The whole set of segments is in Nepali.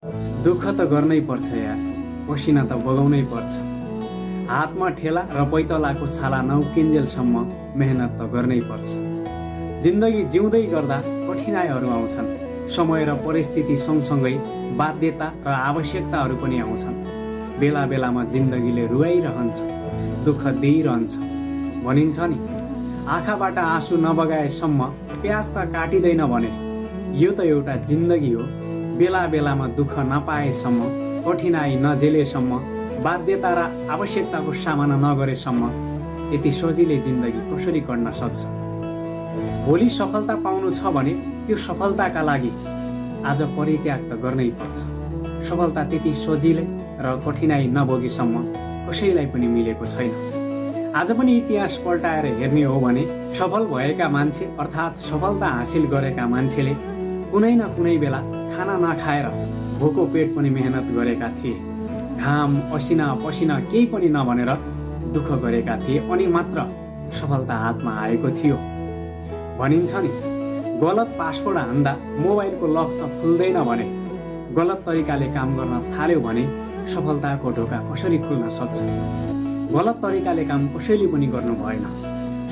दुःख त गर्नै पर्छ यार, पसिना त बगाउनै पर्छ। हातमा ठेला र पैतलाको छाला नउकिन्जेलसम्म मेहनत त गर्नै पर्छ। जिन्दगी जिउँदै गर्दा कठिनाइहरू आउँछन्। समय र परिस्थिति सँगसँगै बाध्यता र आवश्यकताहरू पनि आउँछन्। बेला बेलामा जिन्दगीले रुवाइरहन्छ, दुःख दिइरहन्छ। भनिन्छ नि, आँखाबाट आँसु नबगाएसम्म प्याज त काटिँदैन भने। यो त एउटा जिन्दगी हो। बेला बेलामा दुःख नपाएसम्म, कठिनाइ नझेलेसम्म, बाध्यता र आवश्यकताको सामना नगरेसम्म यति सजिलै जिन्दगी कसरी कट्न सक्छ? भोलि सफलता पाउनु छ भने त्यो सफलताका लागि आज परित्याग त गर्नै पर्छ। सफलता त्यति सजिलै र कठिनाइ नभोगेसम्म कसैलाई पनि मिलेको छैन। आज पनि इतिहास पल्टाएर हेर्ने हो भने सफल भएका मान्छे अर्थात् सफलता हासिल गरेका मान्छेले कुनै न कुनै बेला खाना नखाएर भोको पेट पनि मेहनत गरेका थिए। घाम असिना पसिना केही पनि नभनेर दुःख गरेका थिए अनि मात्र सफलता हातमा आएको थियो। भनिन्छ नि, गलत पासवर्ड हान्दा मोबाइलको लक त खुल्दैन भने गलत तरिकाले काम गर्न थाल्यो भने सफलताको ढोका कसरी खुल्न सक्छ? गलत तरिकाले काम कसैले पनि गर्नु भएन।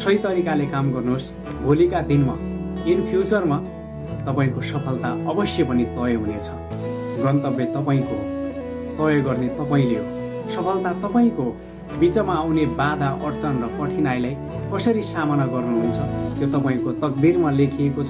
सही तरिकाले काम गर्नुहोस्। भोलिका दिनमा इन फ्युचरमा तपाईँको सफलता अवश्य पनि तय हुनेछ। गन्तव्य तपाईँको हो, तय गर्ने तपाईँले हो, सफलता तपाईँको हो। बिचमा आउने बाधा अडचन र कठिनाइलाई कसरी सामना गर्नुहुन्छ त्यो तपाईँको तकदिरमा लेखिएको छ।